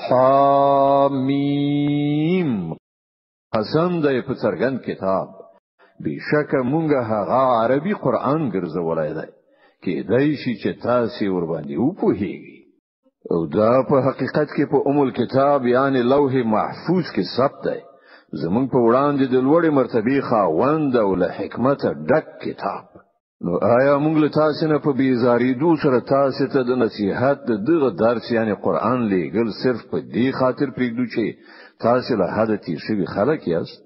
حامیم قسم دی په څرګند کتاب بشک مونږه هغه عربي قرآن ګرځولای دی کېدای شي چې تاسو ور باندې وپوهیږئ او دا په حقیقت کې په الکتاب یعنی لوح محفوظ کې ثبت دی زمونږ په وړاندې د لوړې مرتبه خاوند او له حکمت ډک کتاب نو آیا موږ له تاسو نه په بیزاری دو سره تاسو ته د نصیحت دغه درس یعنی قرآن لېګل صرف په دې خاطر پریږدو چې تاسو له حد تیر شوي خلک یاست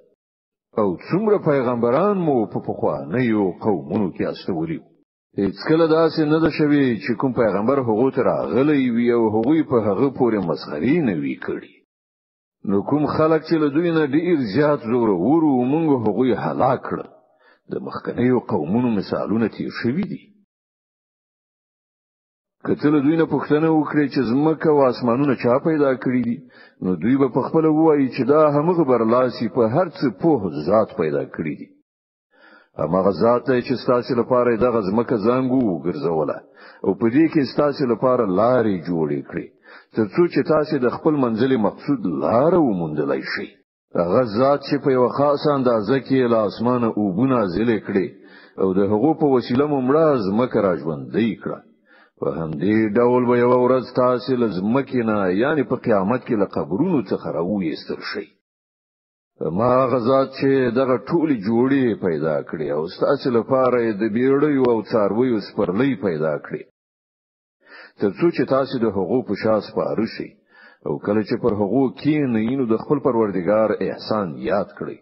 او څومره پیغمبران مو په پخوانیو قومونو کې استولي هیڅ کله داسې نه ده شوی چې کوم پیغمبر هغه ته راغلی وي او هغه په هغه پورې مسخري نه وي کړی نو کوم خلک چې له دوی نه ډیر زیات زور ورو موږ هغه هلاک کړل د مخکنیو قومونو مثالونه تیر شوي دي کله دوی نه پوښتنه وکړي چې زمکه او اسمانونه چا پیدا کړی دي نو دوی به خپل وایي چې دا همغه برلاسي په هر څه په ذات پیدا کړی دي همغه ذات چې ستاسو لپاره دغه زمکه زنګو ګرځوله او په دې کې ستاسو لپاره لارې جوړې کړې ترڅو چې تاسو د خپل منزل مقصود لار وموندلای شئ هغه ذات چې په یو خاصه اندازه کې له اسمانه اوبونه ځلې کړې او د هغو په وسیله ممراز مکه راځوندې کړه په همدې ډول به یو ورځ تاسو له زمکې نه یعنی په قیامت کې له قبرونو څخه راوېستل شئ ما غزاد چې دغه ټولي جوړې پیدا کړې او تاسو لپاره د بیړیو او څارویو سپرلۍ پیدا کړې ترڅو چې تاسو د هغو په شاس پاره شئ او کله چې پر هغو کېنئ نو د خپل پروردگار احسان یاد کړئ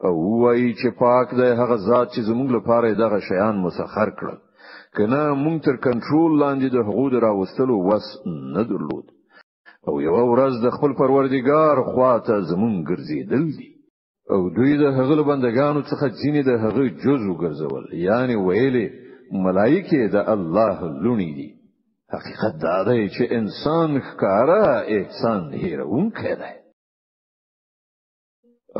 او وایي چې پاک دی هغه ذات چې زموږ لپاره دغه شیان مسخر کړل کنه مونږ تر کنټرول لاندې د هغو راوستلو وس نه درلود او یو ورځ د خپل پروردگار خواته زموږ ګرځیدل دي او دوی د هغه بندگانو څخه ځینې د هغه جزء ګرځول یعنی ویلي ملائکه د الله لونی دي حقیقت دا دی چې انسان ښکارا احسان هیرونکی دی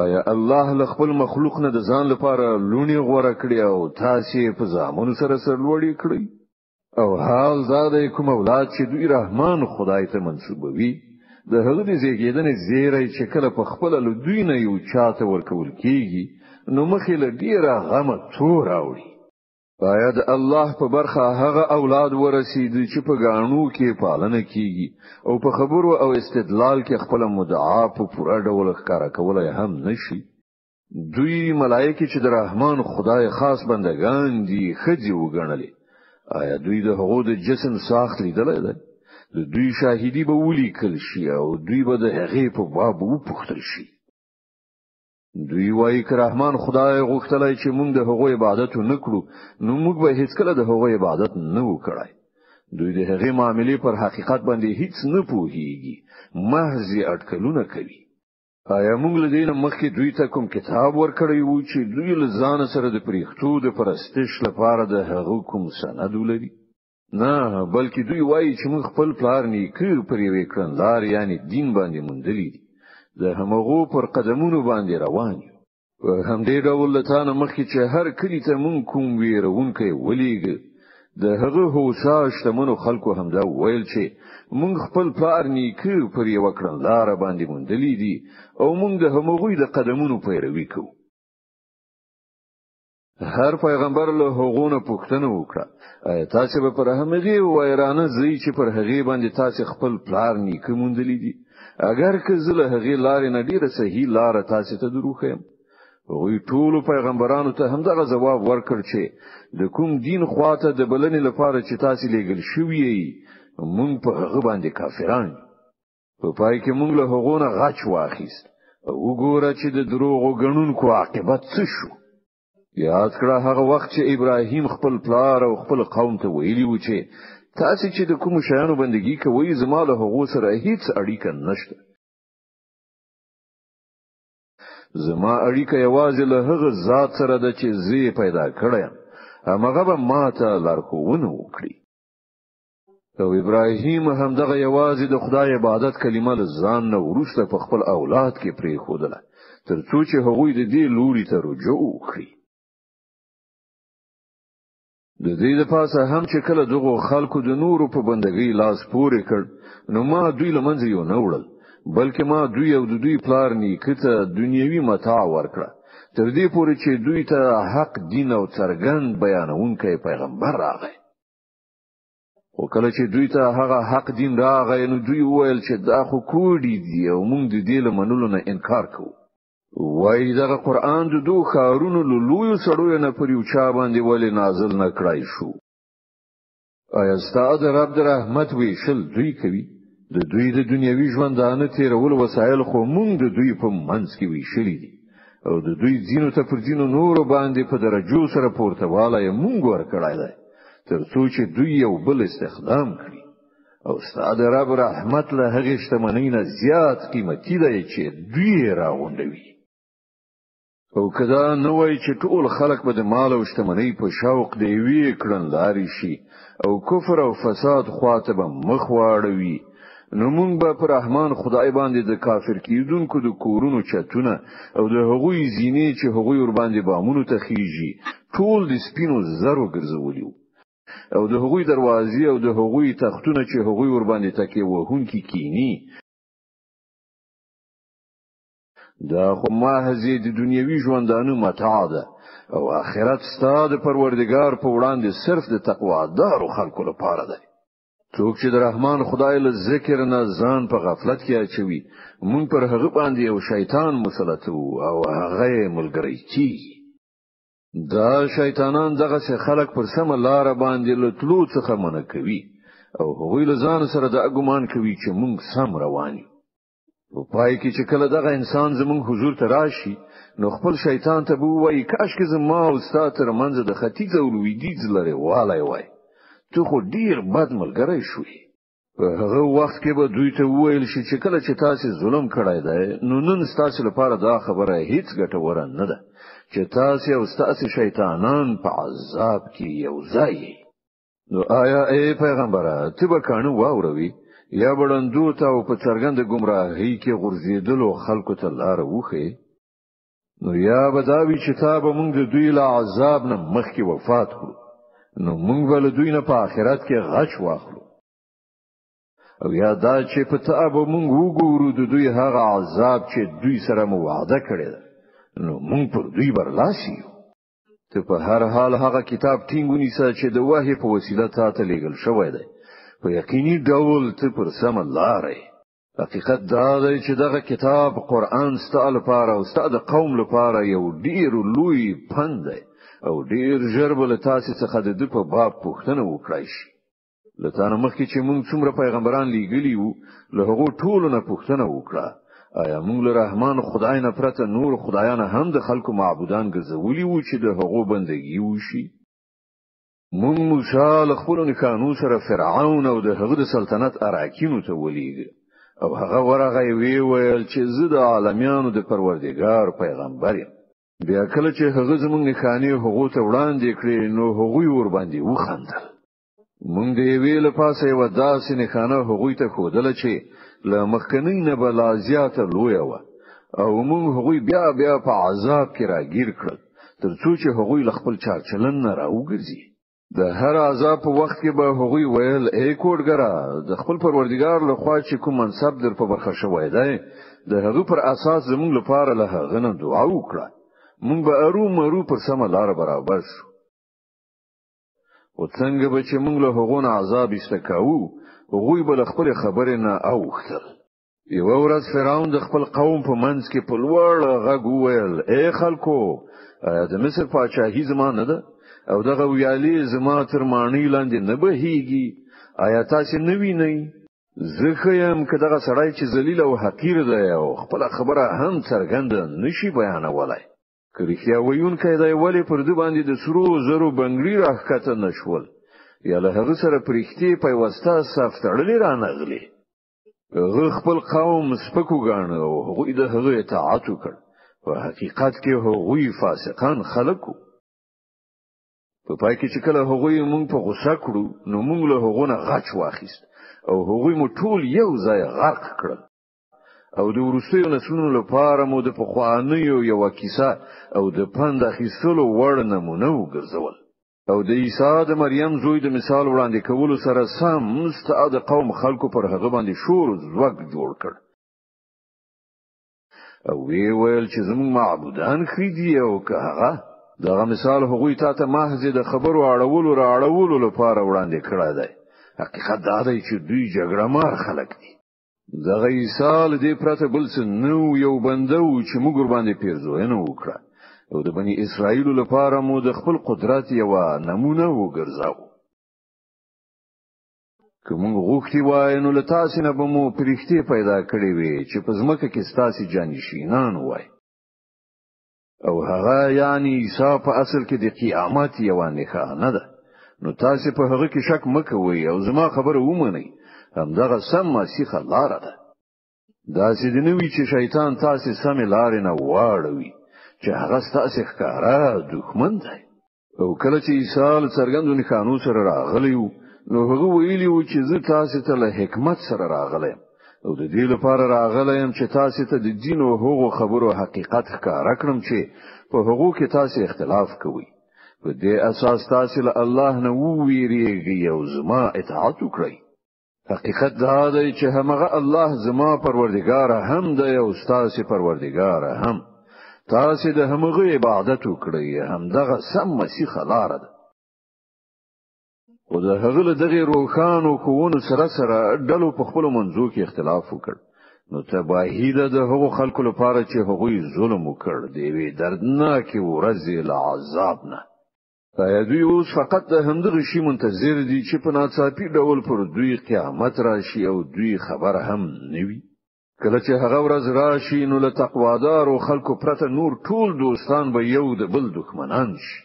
آیا الله له خپل مخلوق نه د ځان لپاره لونی غوړه کړی او تاسو په ځامن سره سرلوړی کړی او حال دا دی کوم اولاد چې دوی رحمان خدای ته منسوبوي د هغه د زیږیدنې زیری چې کله په خپل له دوی نه یو چاته ورکول کیږي نو مخې له ډیره غمه تور راوړي باید الله په برخه هغه اولاد ورسید چې په غاڼو کې پالنه کیږي او په خبرو او استدلال کې خپل مدعا په پوره ډول ښکارا کولای هم نشي دوی ملائکه چې د رحمان خدای خاص بندگان دي خځې وګڼلې آیا دوی د هغو د جسم ساخت لیدلای دی د دوی شاهدی به ولیکل شي او دوی به د هغې په باب وپوښتل شي دوی وایي که رحمان خدای غوښتلای چې موږ د هغو عبادت نکړو نو موږ به هیڅ کله د هغو عبادت نه وکړای دوی د هغې معاملې پر حقیقت باندې هیڅ نه پوهیږي محض اټکلونه کوي آیا موږ له دې مخکې دوی ته کوم کتاب ورکړی وو چې دوی له ځان سره د پریختو د پرستش لپاره د هغو کوم سند ولري نه بلکې دوی وایي چې موږ خپل پلار نیکه پر یوې کړنلار یعنی دین باندې مونډلی دي د همغو پر قدمونو باندې روان یو په همدې ډول لته مخکې چې هر کلی ته مونږ کوم ویرونکي ولېږه د هغه هوسا شتمنو خلکو همدا ویل چې مونږ خپل پلار نیکه پر یو کړنلار باندې مونډلی دي او مونږ د همغوی د قدمونو پیروي کوو هر پیغمبر له هغونه پوښتنه وکړه تاسو به پر همغه وایرانه زی چې پر هغه باندې تاسو خپل پلار نیکه مونډلی دي اگر که زله هغه لارې نه ډیره صحیح لار تاسو ته دروخم وی ټول پیغمبرانو ته همدغه جواب ورکړ چې د کوم دین خواته د بلنې لپاره چې تاسو لېګل شوی مونږ په هغه باندې کافران په پای کې مونږ له هغونه غچ واخیست وګوره چې د دروغو غنونکو عاقبت څه شو یاد کړه هغه وخت چې ابراهیم خپل پلار او خپل قوم ته ویلی و چې تاسو چې د کوم شیانو بندگی کوئ زما له هغو سره هیڅ اړیکه نشته زما اړیکه یوازې له هغه ذات سره ده چې زی پیدا کړم هغه به ماته لارښوونه وکړي او ابراهیم هم دغه یوازې د خدای عبادت کلمه له ځان نه ورسته په خپل اولاد کې پرې خودله ترڅو چې هغوی د دې لوري ته رجوع وکړي د دې لپاره هم چې کله دغه خلکو د نورو په بندګۍ لاس پورې کړ نو ما دوی لمنځه یو نه وړل بلکې ما دوی او دوی پلار نیکه ته دنیوي متاع ورکړه تر دې پورې چې دوی ته حق دین او څرګند بیانونکی پیغمبر راغی او کله چې دوی ته هغه حق دین راغی نو دوی وویل چې دا خو کوډی دی او موږ د دې له منلو نه انکار کوو وای دا قرآن د دوه خارونو لویو سړیو نه پر یو چا باندې ولې نازل نه کړای شو آیا ستاسو رب د رحمت ویشل دوی کوي د دوی د دنیوي ژوندانه تیرول وسایل خو مونږ د دوی په منځ کې ویشلې دي او د دوی ځینو ته پر ځینو نور باندې په درجو سره پورتواله یې مونږ ورکړای دی تر څو چې دوی یو بل استخدام کړي او ستاسو رب رحمت له هغه شتمنۍ نه زیات قیمتي دی چې دوی راغونډوي او کدا نو وای چې ټول خلک به د مال او شتمنۍ په شوق دی وی کړنلاري شي او کفر او فساد خواته به مخ واړوي نو مونږ به پر رحمان خدای باندې د کافر کیدونکو د کورونو چتونه او د هغوی زینې چې هغوی ور باندې بامونو ته خيږي ټول د سپینو زرو ګرځولیو او د هغوی دروازې او د هغوی تختونه چې هغوی ور باندې تکي وهونکي کینی دا خو محض د دنیوي ژوندانه متاع ده او آخرت ستاسو پروردگار په وړاندې صرف د تقوا دارو خلکو لپاره ده څوک چې د رحمان خدای له ذکر نه ځان په غفلت کې اچوي مونږ پر هغه باندې یو شیطان مسلط او هغه ملګری چی دا شیطانان دغه خلک پر سم لار باندې لټلو څخه منع کوي او هغوی له ځان سره د اګومان کوي چې مونږ سم روان یو په پای کې چې کله دغه انسان زمونږ حضور ته راشي نو خپل شیطان ته به وایي کاش کې زما او ستاسو ترمنځ د ختیځ او لویدیځ لري والای وای ته خو ډیر بد ملګری شوې په هغه وخت کې به دوی ته وویل شي چې کله چې تاسو ظلم کړی دی نو نن تاسو لپاره دا خبره هیڅ ګټوره نه ده چې تاسو او تاسو شیطانان په عذاب کې یو ځای نو آیا ای پیغمبره ته به کانو واوروي یا بلندو ته او په څرګند گمراهۍ کې غورځېدلو خلکو ته لار وخی نو یا به دا وی چې تا به موږ د دوی له عذاب نه مخکې وفات کړو نو موږ ول دوی نه په آخرت کې غچ واخلو او یا دا چې په تا به موږ وګورو د دوی هغه عذاب چې دوی سره مو وعده کړی نو موږ پر دوی برلاسي ته په هر حال هغه کتاب ټینګ ونیسه چې د وحی په وسیله تاسو لېږل شوی دی په یقیني ډول ته پر سم لارې حقیقت دا دی چې دغه کتاب قرآن ستاسو لپاره او ستاسو قوم لپاره یو ډیر لوی پند دی او ډیر ژر بل تاسو څخه د په باب پوښتنه وکړئ شي لته مخکې چې موږ څومره پیغمبران لیږلي وو له هغو ټولو نه پوښتنه وکړه آیا موږ له رحمان خدای نه پرته نور خدایان هم د خلکو معبودان ګرځولي وو چې د هغو بندګي وشي موږ موسی له خپل نکانو سره فرعون او د هغه د سلطنت اراکینو ته ولېږ او هغه ورغه ویل چې زه د عالمینو د پروردګار پیغمبر یم بیا کله چې هغه زمونږ نکانې هغه ته وړاندې کړې نو هغه ور باندې وخندل مونږ دی ویل پاسه یو داسې نکانه هغه ته خودل چې له مخکنی نه بل زیاته لوی و او مونږ هغه بیا په عذاب کې راګیر کړل ترڅو چې هغه خپل چارچلن نه راوګرځي د هر عذاب په وخت کې به هغه ویل ای کوډګرا د خپل پروردګار له خوا چې کوم منصب در په برخه شوی دی د هغه پر اساس زموږ لپاره له هغه نه دعا وکړه مونږ به مرو پر سم لار برابر شو او څنګه به چې مونږ له هغه نه عذاب استکاو هغه به خپل خبرې نه اوختل یو ورځ فرعون د خپل قوم په منځ کې په لوړ غږ وویل ای خلکو د مصر پاچاهي زمانه ده او دغه ویالي زما تر مانی لاندې نه بهيږي آیا تاسو نه وینئ زه خیم که دغه سړی چې ذلیل او حقیر دی او خپل خبره هم څرګند نشي بیانولای کریخیا ویون کیدای ولی پر دې باندې د سرو زرو بنگړي راخته نشول یا له هغه سره پرختي پیوسته سفتړلې رانغلي هغه خپل قوم سپکو غاڼه او هغه د هغه اطاعت وکړ په حقیقت کې هغه فاسقان خلقو په پای کې چې کله هغه مونږ په غوسه کړو نو مونږ له هغه نه غچ واخیست او هغه مو ټول یو ځای غرق کړل او د ورسېو نسلونو لپاره مو د پخوانیو یو کیسه او د پند اخیستلو وړ نمونه وګرځول او د عیسی د مریم زوی د مثال وړاندې کولو سره سم ستاسو د قوم خلکو پر هغه باندې شور زوګ جوړ کړ او وی ویل چې زموږ معبودان خېدي او که هغه دغه مثال هغوی ته محض د خبرو اړولو لپاره وړاندې کړی دی. حقیقت دا دی چې دوی جګړه مار خلک دي. دغه عیسی دې پرته بل څه نو یو بنده و چې موږ ور باندې پیرزوینه وکړه او د بنی اسرائیل لپاره مو د خپل قدرت یو نمونه وګرځاو. که موږ غوښتي وای نو له تاسو نه به مو پرښتې پیدا کړې وي چې په ځمکه کې ستاسو جانشینان وای. او هغه یعنی عیسی په اصل کې د قیامت یو نښانه ده. نو تاسو په هغه کې شک مکوئ او زما خبره ومنئ. همدغه سم مسیح لاره ده. داسې د نوې چې شیطان تاسو سم لارې نه واړوي چې هغه تاسو ښکارا دښمن دی. او کله چې عیسی څرګندونه قانون سره راغلی نو هغه ویلی و چې زه تاسو ته له حکمت سره راغلم او د دې لپاره راغلم چې تاسو ته د دین او حقوق خبرو حقیقت ښکارا کړم چې په حقوق کې تاسو اختلاف کوئ. په دې اساس تاسو له الله نه وویریږئ او زما اطاعت وکړئ. حقیقت دا دی چې همغه الله زما پروردگار هم دی او تاسو پروردگار هم. تاسو د همغه عبادت وکړئ. همدغه سم مسیح لاره ده. او د هغه له دغه روخانو کوونو سره ډلو په خپل منځو کې اختلاف وکړ. نو تباهی ده د هغو خلکو لپاره چې هغوی ظلم وکړ دی وی دردناکي ورځې له عذاب نه. دوی اوس فقط د همدغه شی منتظر دي چې په ناڅاپي ډول پر دوی قیامت راشي او دوی خبر هم نوي. کله چې هغه ورځ راشي نو له تقوادار او خلکو پرته نور ټول دوستان به یو د بل دښمنان شي.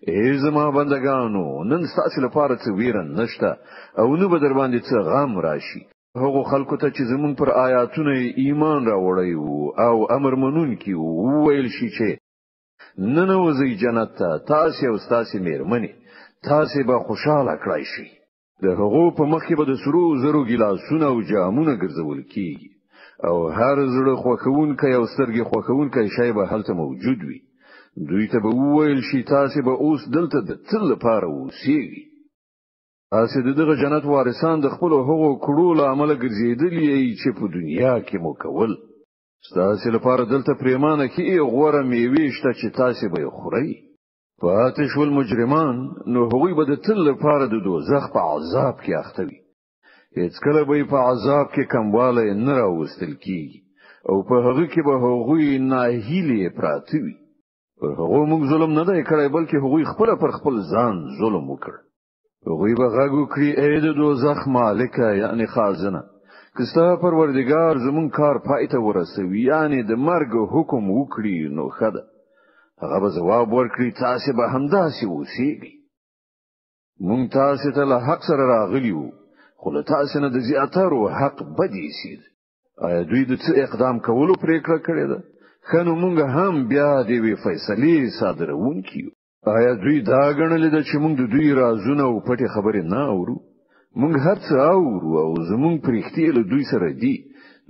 ای زما بندگانو نن ستاسو لپاره څه ویره نشته او نو به در باندې څه غم راشي. هغه خلکو ته چې زمون پر آیاتونه ایمان راوړی او امر منونکي ویل شي چې ننوځي جنت ته تاسو او تاسو میرمنې تاسو به خوشاله کړئ شي. د هغو په مخ کې به د سرو زرو ګلاسونه او جامونه ګرځول کیږي او هر زړه خوښونکی او سترګې خوښونکی شی به هلته موجود وي. دوی ته به وویل شي تاسو به اوس دلته د تل لپاره اوسئ. تاسو دغه جنت وارثان د خپل هغو کړو له عمله ګرځیدلی چې په دنیا کې مو کول. تاسو لپاره دلته پریمانه کې غوړه میوه شته چې تاسو به خورئ. پاتې شول مجرمان نو هغوی به د تل لپاره د دوزخ په عذاب کې اخته وي. هیڅ کله به په عذاب کې کمواله نه راوستل کیږي او په هغه کې به هغوی ناهیلي پراته وي. پر هغه موږ ظلم نه دی کړی بلکې هغوی خپل پر خپل ځان ظلم وکړ. هغوی به غږ وکړي ای د دوزخ مالکه یعنی خازنه کستا پروردگار زمون کار پای ته ورسوي یعنی د مرګ حکم وکړي نو خده. هغه به جواب ورکړي تاسو به همداسې اوسئ. مونږ تاسو ته له حق سره راغلی وو خو له تاسو نه د زیاترو حق بدی سید. آیا دوی د څه اقدام کولو پریکړه کړې ده؟ خنو مونږ هم بیا د وی فیصله صادرونکي. آیا دوی دا غنل چې مونږ د دوی رازونه او پټي خبرې نه اورو؟ مونږ هر څه اورو او زمونږ پرختي له دوی سره دي.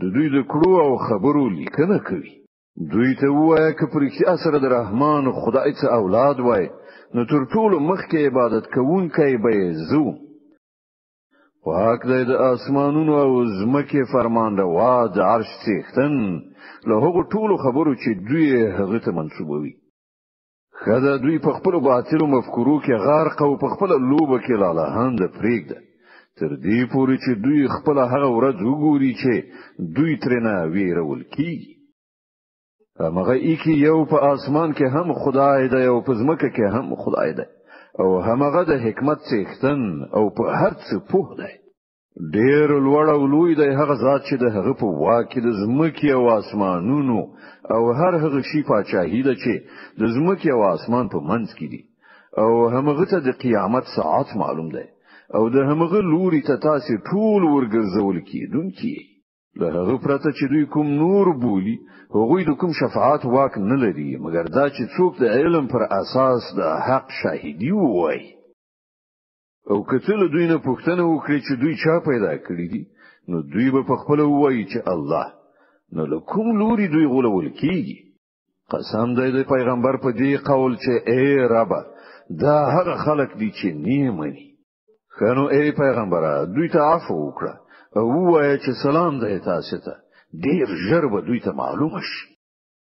د دوی د کړو او خبرو لیکنه کوي. دوی ته وایي چې پرختي سره د رحمان خدای څخه اولاد وای نو تر ټولو مخکې عبادت کوونکی به زو. پاک دی د اسمانونو او زمکه فرمانروا د عرش څښتن له هغو ټولو خبرو چې دوی هغه ته منسوبوي. خدای دوی په خپل باطل مفکورو کې غرق او په خپل لوبه کې لالهاند پرېږده تر دې پورې چې دوی خپل هغه ورځ وګوري چې دوی ترنه ویرول کیږي. هغه ایکی یو په اسمان کې هم خدای دی او په زمکه کې هم خدای دی او هغه د حکمت څښتن او په هر څه پوه دی. ډېر لوړ او لوی دی هغه ذات چې د هغه په واک کې د زمکه او اسمانونو او هر هغه شی پاچاهي ده چې د زمکه او اسمان په منځ کې دي او هغه ته د قیامت ساعت معلوم دی او د هغه لوري ته تاسو ټول ورګرځول کیدونکي. له هغه پرته چې دوی کوم نور بولی هغوی د کوم شفاعت واک نه لري مګر دا چې څوک د علم پر اساس د حق شاهدی وای. او کله دوی نه پوښتنه وکړي چې دوی چا پیدا کړی دي نو دوی به په خپل وایي چې الله. نو له کوم لوري دوی غولول کیږي؟ قسم دی د پیغمبر په دې قول چې ای رب دا هغه خلک دي چې نیمني. خنو ای پیغمبره دوی ته عفو وکړه او وایي چې سلام دی تاسو ته ډیر ژر به دوی ته معلومه شي